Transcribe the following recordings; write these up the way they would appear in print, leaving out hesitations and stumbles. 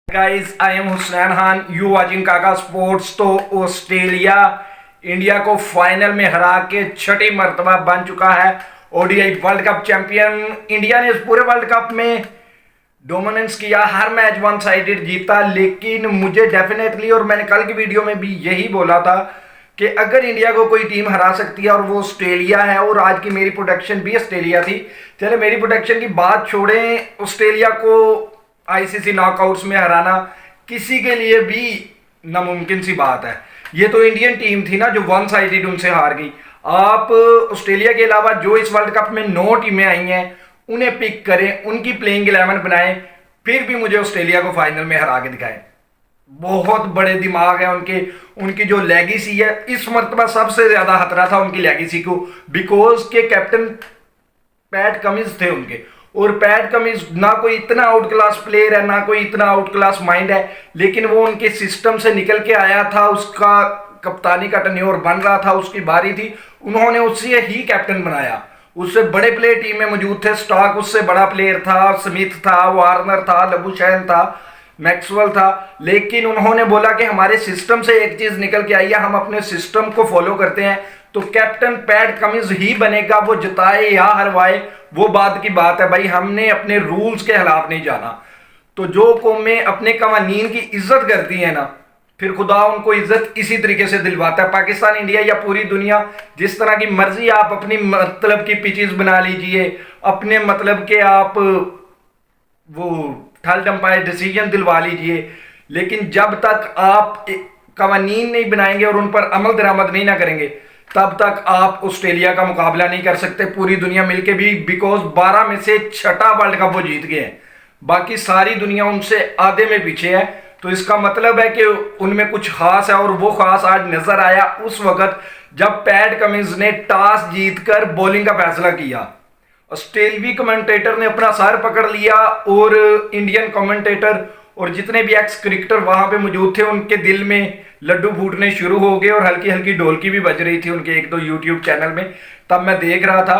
Guys I am Hussain Khan you watching काका sports. तो Australia India को फाइनल में हरा के छठी मर्तबा बन चुका है ODI world cup champion. India ने इस पूरे वर्ल्ड कप में डोमिनेंस किया, हर मैच वन साइडेड जीता। लेकिन मुझे डेफिनेटली, और मैंने कल की वीडियो में भी यही बोला था कि अगर इंडिया को कोई टीम हरा सकती है और वो ऑस्ट्रेलिया है, और आज की मेरी प्रोडिक्शन भी ऑस्ट्रेलिया थी। चले मेरी प्रोडिक्शन की बात छोड़ें, ऑस्ट्रेलिया को आईसीसी नॉकआउट्स में हराना किसी के लिए भी नामुमकिन सी बात है। ये तो इंडियन टीम थी ना जो वन साइडेड उनसे हार गई। आप ऑस्ट्रेलिया के अलावा जो इस वर्ल्ड कप में 9 टीमें आई हैं उन्हें पिक करें, उनकी प्लेइंग 11 बनाएं, फिर भी मुझे ऑस्ट्रेलिया को फाइनल में हरा के दिखाएं। बहुत बड़े दिमाग है उनके, उनकी जो लेगेसी है। इस मर्तबा सबसे ज्यादा खतरा था उनकी लेगेसी को, बिकॉज के कैप्टन पैट कमिंस थे उनके, और पैट कमिंस ना कोई इतना आउट क्लास प्लेयर है, ना कोई इतना आउट क्लास माइंड है, लेकिन वो उनके सिस्टम से निकल के आया था। उसका कप्तानी का टन्योर बन रहा था, उसकी बारी थी, उन्होंने उससे ही कैप्टन बनाया। उससे बड़े प्लेयर टीम में मौजूद थे, स्टॉक उससे बड़ा प्लेयर था, स्मिथ था, वार्नर था, लबुशैन था, मैक्सवेल था, लेकिन उन्होंने बोला कि हमारे सिस्टम से एक चीज निकल के आई है, हम अपने सिस्टम को फॉलो करते हैं, तो कैप्टन पैट कमिंस ही बनेगा। वो जिताए या हरवाए वो बात की बात है भाई, हमने अपने रूल्स के खिलाफ नहीं जाना। तो जो कौमें अपने कवानीन की इज्जत करती है ना, फिर खुदा उनको इज्जत इसी तरीके से दिलवाता है। पाकिस्तान, इंडिया या पूरी दुनिया, जिस तरह की मर्जी आप अपनी मतलब की पिचेस बना लीजिए, अपने मतलब के आप वो थर्ड अंपायर डिसीजन दिलवा लीजिए, लेकिन जब तक आप कवानीन नहीं बनाएंगे और उन पर अमल दरामद नहीं ना करेंगे, तब तक आप ऑस्ट्रेलिया का मुकाबला नहीं कर सकते पूरी दुनिया मिलके भी। बिकॉज 12 में से छठा वर्ल्ड कप वो जीत गए हैं, बाकी सारी दुनिया उनसे आधे में पीछे है। तो इसका मतलब है कि उनमें कुछ खास है, और वो खास आज नजर आया उस वक्त जब पैट कमिंस ने टॉस जीतकर बॉलिंग का फैसला किया। ऑस्ट्रेलियाई कमेंटेटर ने अपना सर पकड़ लिया, और इंडियन कमेंटेटर और जितने भी एक्स क्रिकेटर वहां पे मौजूद थे उनके दिल में लड्डू फूटने शुरू हो गए, और हल्की हल्की ढोलकी भी बज रही थी उनके एक दो यूट्यूब चैनल में। तब मैं देख रहा था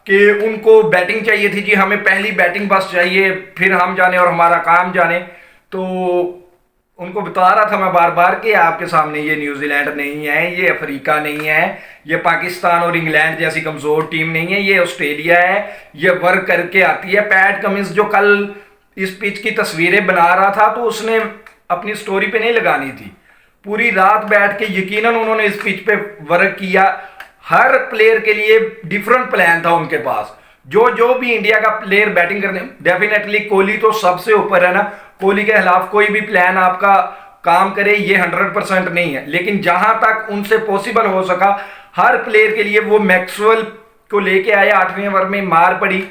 कि उनको बैटिंग चाहिए थी, जी हमें पहली बैटिंग बस चाहिए, फिर हम जाने और हमारा काम जाने। तो उनको बता रहा था मैं बार बार कि आपके सामने ये न्यूजीलैंड नहीं है, ये अफ्रीका नहीं है, ये पाकिस्तान और इंग्लैंड जैसी कमजोर टीम नहीं है, ये ऑस्ट्रेलिया है, ये वर्क करके आती है। पैट कमिंस जो कल इस पिच की तस्वीरें बना रहा था, तो उसने अपनी स्टोरी पे नहीं लगानी थी, पूरी रात बैठ के यकीनन उन्होंने इस पिच पे वर्क किया। हर प्लेयर के लिए डिफरेंट प्लान था उनके पास। जो जो भी इंडिया का प्लेयर बैटिंग करने, डेफिनेटली कोहली तो सबसे ऊपर है ना, कोहली के खिलाफ कोई भी प्लान आपका काम करे ये 100% नहीं है, लेकिन जहां तक उनसे पॉसिबल हो सका हर प्लेयर के लिए वो मैक्सवेल को लेके आए। 8वें ओवर में मार पड़ी,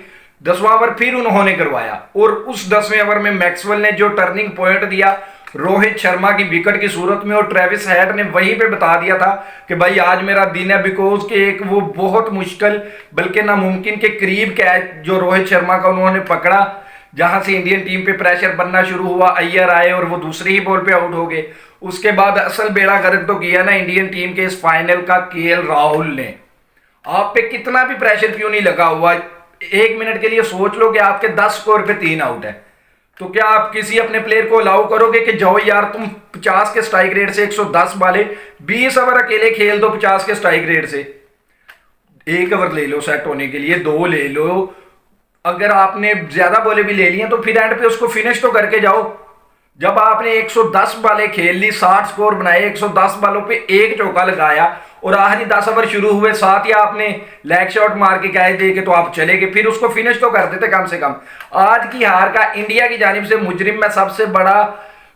10वां ओवर फिर उन्होंने करवाया, और उस 10वें ओवर में मैक्सवेल ने जो टर्निंग पॉइंट दिया रोहित शर्मा की विकेट की सूरत में, और ट्रेविस हेड ने वहीं पे बता दिया था कि भाई आज मेरा दिन है। बिकॉज के एक वो बहुत मुश्किल बल्कि नामुमकिन के करीब कैच जो रोहित शर्मा का उन्होंने पकड़ा, जहां से इंडियन टीम पे प्रेशर बनना शुरू हुआ, अय्यर आए और वो दूसरी ही बॉल पे आउट हो गए। उसके बाद असल बेड़ा गर्क तो किया ना इंडियन टीम के इस फाइनल का केएल राहुल ने। आप पे कितना भी प्रेशर क्यों नहीं लगा हुआ, 1 मिनट के लिए सोच लो कि आपके 10 स्कोर पे 3 आउट है, तो क्या आप किसी अपने प्लेयर को अलाउ करोगे कि जाओ यार तुम 50 के स्ट्राइक रेट से 110 वाले 20 ओवर अकेले खेल दो 50 के स्ट्राइक रेट से, 1 ओवर ले लो सेट होने के लिए, 2 ले लो। अगर आपने ज्यादा बॉलें भी ले ली हैं तो फिर एंड पे उसको फिनिश तो करके जाओ। जब आपने 110 बालें खेल ली, 60 स्कोर बनाए, 110 बालों पे 1 चौका लगाया, और आखिरी 10 ओवर शुरू हुए 7 या आपने लेग शॉट मार के कैच दे के तो आप चले गए, फिर उसको फिनिश तो कर देते कम से कम। आज की हार का इंडिया की जानिब से मुजरिम में सबसे बड़ा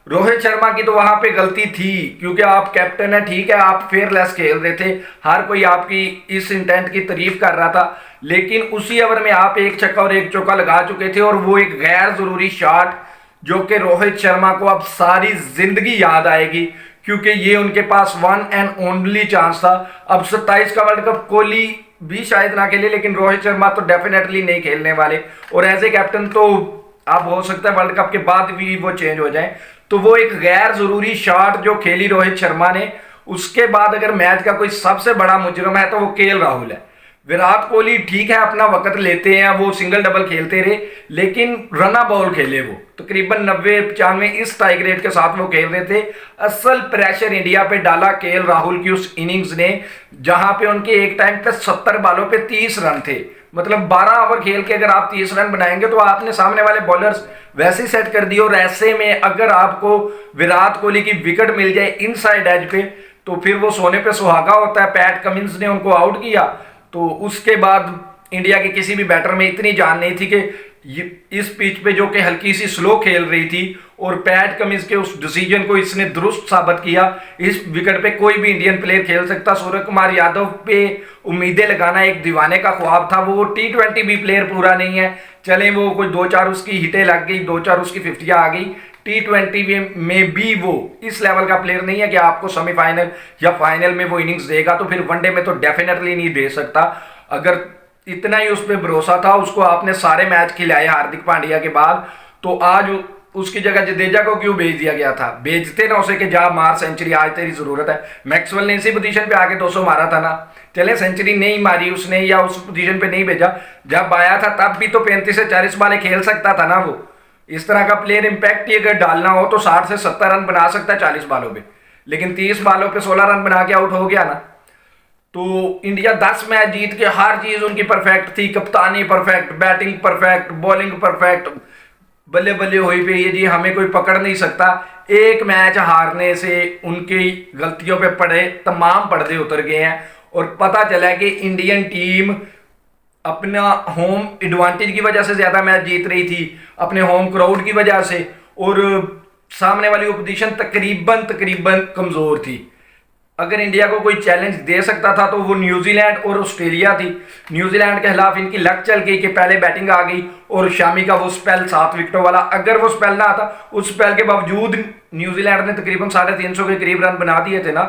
रोहित शर्मा की तो वहां पे गलती थी, क्योंकि आप कैप्टन है, ठीक है आप फेयरलेस खेल रहे थे, हर कोई आपकी इस इंटेंट की तारीफ कर रहा था, लेकिन उसी ओवर में आप 1 छक्का और 1 चौका लगा चुके थे, और वो एक गैर जरूरी शॉट जो कि रोहित शर्मा को अब सारी जिंदगी याद आएगी, क्योंकि ये उनके पास वन एंड ओनली चांस था। अब 27 का वर्ल्ड कप कोहली भी शायद ना खेले, लेकिन रोहित शर्मा तो डेफिनेटली नहीं खेलने वाले, और एज ए कैप्टन तो अब हो सकता है वर्ल्ड कप के बाद भी वो चेंज हो जाए। तो वो एक गैर जरूरी शॉट जो खेली रोहित शर्मा ने, उसके बाद अगर मैच का कोई सबसे बड़ा मुजरिम है तो वो केएल राहुल है। विराट कोहली ठीक है अपना वक्त लेते हैं, वो सिंगल डबल खेलते रहे, लेकिन रना बॉल खेले वो तकरीबन 90-95 इस स्ट्राइक रेट के साथ वो खेल रहे थे। असल प्रेशर इंडिया पे डाला केएल राहुल की उस इनिंग्स ने, जहां पे उनके एक टाइम पे 70 बालों पे 30 रन थे। मतलब 12 ओवर खेल के अगर आप 30 रन बनाएंगे तो आपने सामने वाले बॉलर्स वैसे सेट कर दिए। और ऐसे में अगर आपको विराट कोहली की विकेट मिल जाए इनसाइड एज पे तो फिर वो सोने पे सुहागा होता है। पैट कमिंस ने उनको आउट किया तो उसके बाद इंडिया के किसी भी बैटर में इतनी जान नहीं थी कि इस पिच पे जो कि हल्की सी स्लो खेल रही थी, और पैट कमिंस के उस डिसीजन को इसने दुरुस्त साबित किया। इस विकेट पे कोई भी इंडियन प्लेयर खेल सकता। सूर्य कुमार यादव पे उम्मीदें लगाना एक दीवाने का ख्वाब था। वो T20 भी प्लेयर पूरा नहीं है, चले वो कुछ 2-4 उसकी हिटें लग गई, 2-4 उसकी 50 आ गई। T20 में भी वो इस लेवल का प्लेयर नहीं है कि आपको सेमीफाइनल या फाइनल में वो इनिंग्स देगा, तो फिर वनडे में तो डेफिनेटली नहीं दे सकता। अगर इतना ही उस पर भरोसा था, उसको आपने सारे मैच खिलाए हार्दिक पांड्या के बाद, तो आज उसकी जगह जडेजा को क्यों भेज दिया गया था? भेजते ना उसे कि जा मार सेंचुरी, आज तेरी जरूरत है। मैक्सवेल ने इसी पोजीशन पे आके 200 मारा था ना, चले सेंचुरी नहीं मारी उसने या उस पोजीशन पे नहीं भेजा, जब आया था तब भी तो 35 से 40 बालें खेल सकता था ना वो। इस तरह का प्लेयर इंपैक्ट ही अगर डालना हो तो 60 से 70 रन बना सकता है 40 बालों पे, लेकिन 30 बालों पे 16 रन बना के आउट हो गया ना। तो इंडिया 10 मैच जीत के हर चीज उनकी परफेक्ट थी, कप्तानी perfect, batting perfect, bowling perfect, बल्ले बल्ले हुई पे ये जी हमें कोई पकड़ नहीं सकता। एक मैच हारने से उनकी गलतियों पे पड़े तमाम पर्दे उतर गए हैं और पता चला कि इंडियन टीम अपना होम एडवांटेज की वजह से ज्यादा मैच जीत रही थी, अपने होम क्राउड की वजह से, और सामने वाली ओपोजिशन तकरीबन तकरीबन कमजोर थी। अगर इंडिया को कोई चैलेंज दे सकता था तो वो न्यूजीलैंड और ऑस्ट्रेलिया थी। न्यूजीलैंड के खिलाफ इनकी लक चल गई कि पहले बैटिंग आ गई और शामी का वो स्पेल 7 विकेटों वाला, अगर वो स्पेल ना आता, उस स्पेल के बावजूद न्यूजीलैंड ने तकरीबन 350 के करीब रन बना दिए थे ना,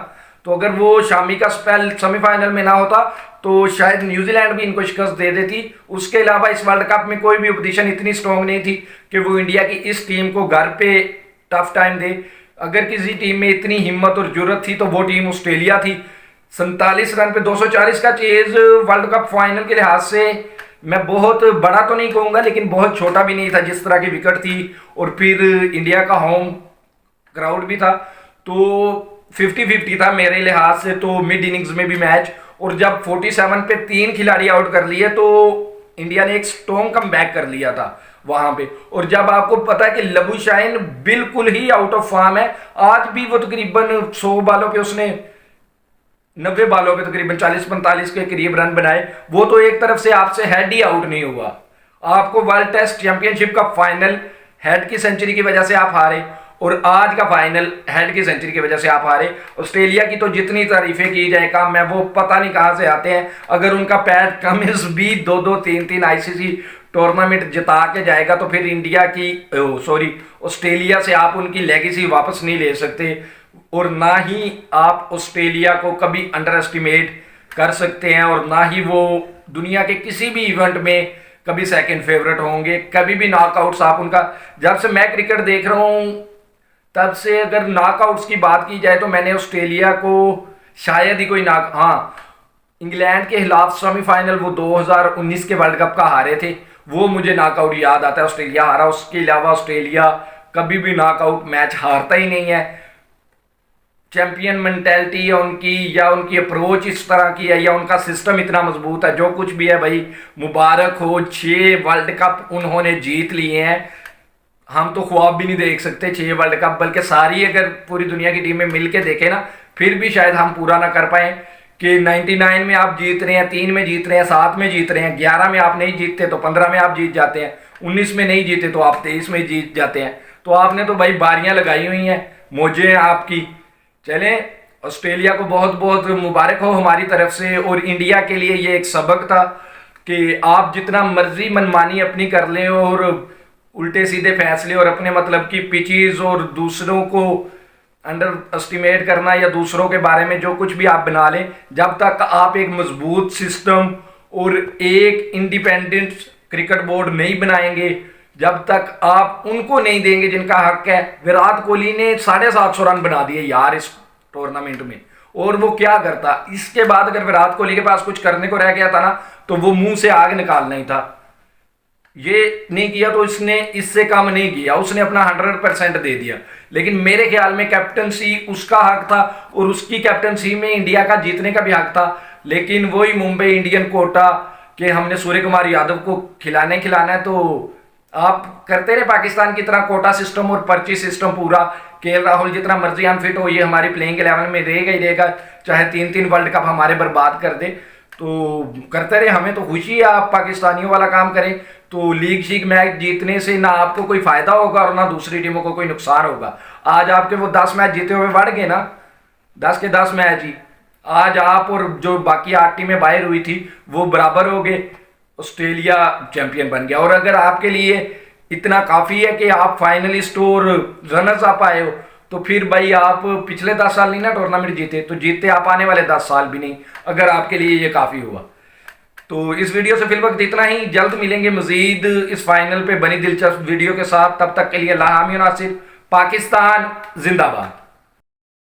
तो अगर वो शामी का स्पेल सेमीफाइनल में ना होता तो शायद न्यूजीलैंड भी इनको शिकस्त दे देती। उसके अलावा इस वर्ल्ड कप में कोई भी ओपोजिशन इतनी स्ट्रांग नहीं थी कि वो इंडिया की इस टीम को घर पे टफ टाइम दे। अगर किसी टीम में इतनी हिम्मत और जरूरत थी तो वो टीम ऑस्ट्रेलिया थी। 47 रन पे 240 का चेज वर्ल्ड कप फाइनल के लिहाज से मैं बहुत बड़ा तो नहीं कहूंगा, लेकिन बहुत छोटा भी नहीं था जिस तरह की विकेट थी, और फिर इंडिया का होम क्राउड भी था, तो 50-50 था मेरे लिहाज से तो मिड इनिंग्स में भी मैच। और जब 47 पे 3 खिलाड़ी आउट कर लिए तो इंडिया ने एक स्ट्रॉन्ग कमबैक कर लिया था वहां पे। और जब आपको पता है कि लबुशाइन बिल्कुल ही आउट ऑफ फॉर्म है, आज भी वो तकरीबन 100 बालों पे उसने 90 बालों पे तकरीबन 40-45 के करीब रन बनाए, वो तो एक तरफ से आपसे हेड ही आउट नहीं हुआ। आपको वर्ल्ड टेस्ट चैंपियनशिप का फाइनल हेड की सेंचुरी की वजह से आप हारे, और आज का फाइनल हेड की सेंचुरी की वजह से आप हारे। ऑस्ट्रेलिया की तो जितनी तारीफें की जाए काम है, वो पता नहीं कहां से आते हैं। अगर उनका पैट कमिंस भी 2-2 3-3 आईसीसी टूर्नामेंट जिता के जाएगा तो फिर इंडिया की ऑस्ट्रेलिया से आप उनकी लेगेसी वापस नहीं ले सकते, और ना ही आप ऑस्ट्रेलिया को कभी अंडर एस्टिमेट कर सकते हैं, और ना ही वो दुनिया के किसी भी इवेंट में कभी सेकंड फेवरेट होंगे। कभी भी नॉकआउट्स आप उनका, जब से मैं क्रिकेट देख रहा हूं तब से अगर नॉकआउट्स की बात की जाए तो मैंने ऑस्ट्रेलिया को शायद ही कोई इंग्लैंड के खिलाफ सेमीफाइनल वो 2019 के वर्ल्ड कप का हारे थे, वो मुझे नॉकआउट याद आता है, ऑस्ट्रेलिया हारा। उसके अलावा ऑस्ट्रेलिया कभी भी नॉकआउट मैच हारता ही नहीं है। चैंपियन मेंटेलिटी है उनकी, या उनकी अप्रोच इस तरह की है, या उनका सिस्टम इतना मजबूत है, जो कुछ भी है भाई मुबारक हो। 6 वर्ल्ड कप उन्होंने जीत लिए हैं, हम तो ख्वाब भी नहीं देख सकते 6 वर्ल्ड कप, बल्कि सारी अगर पूरी दुनिया की टीमें मिलके देखें ना फिर भी शायद हम पूरा ना कर पाए। कि 99 में आप जीत रहे हैं, 3 में जीत रहे हैं, 7 में जीत रहे हैं, 11 में आप नहीं जीतते तो 15 में आप जीत जाते हैं, 19 में नहीं जीते तो आप 23 में जीत जाते हैं। तो आपने तो भाई बारियां लगाई हुई हैं, मौजें आपकी। चलें, ऑस्ट्रेलिया को बहुत बहुत मुबारक हो हमारी तरफ से। और इंडिया के लिए ये एक सबक था कि आप जितना मर्जी मनमानी अपनी कर लें और उल्टे सीधे फैसले और अपने मतलब की पिचेस और दूसरों को अंडर एस्टिमेट करना या दूसरों के बारे में जो कुछ भी आप बना लें, जब तक आप एक मजबूत सिस्टम और एक इंडिपेंडेंट क्रिकेट बोर्ड नहीं बनाएंगे, जब तक आप उनको नहीं देंगे जिनका हक है। विराट कोहली ने 750 रन बना दिए यार इस टूर्नामेंट में, और वो क्या करता। इसके बाद अगर विराट कोहली के पास कुछ करने को रह गया था ना, तो वो मुंह से आग निकालना ही था। ये नहीं किया तो इसने इससे काम नहीं किया, उसने अपना 100% दे दिया। लेकिन मेरे ख्याल में कैप्टनसी उसका हक था और उसकी कैप्टनसी में इंडिया का जीतने का भी हक था। लेकिन वही मुंबई इंडियन कोटा कि हमने सूर्य कुमार यादव को खिलाना है, तो आप करते रहे पाकिस्तान की तरह कोटा सिस्टम और पर्ची सिस्टम पूरा। केएल राहुल जितना मर्जी अनफिट हो, ये हमारी प्लेइंग 11 में रहेगा ही रहेगा, चाहे 3-3 वर्ल्ड कप हमारे बर्बाद कर दे। तो करते रहे, हमें तो खुशी है आप पाकिस्तानियों वाला काम करें। तो लीग शीग मैच जीतने से ना आपको कोई फायदा होगा और ना दूसरी टीमों को कोई नुकसान होगा। आज आपके वो 10 मैच जीते हुए बढ़ गए ना, 10 के 10 मैच ही आज आप और जो बाकी 8 टीमें बाहर हुई थी वो बराबर हो गए, ऑस्ट्रेलिया चैंपियन बन गया। और अगर आपके लिए इतना काफी है कि आप फाइनलिस्ट और रनर्स अप आए हो, तो फिर भाई आप पिछले 10 साल नहीं ना टूर्नामेंट जीते, तो जीते आप आने वाले 10 साल भी नहीं, अगर आपके लिए ये काफी हुआ। तो इस वीडियो से फिलहाल इतना ही। जल्द मिलेंगे मजीद इस फाइनल पे बनी दिलचस्प वीडियो के साथ। तब तक के लिए अल्लाह हामिद नासिर। पाकिस्तान जिंदाबाद।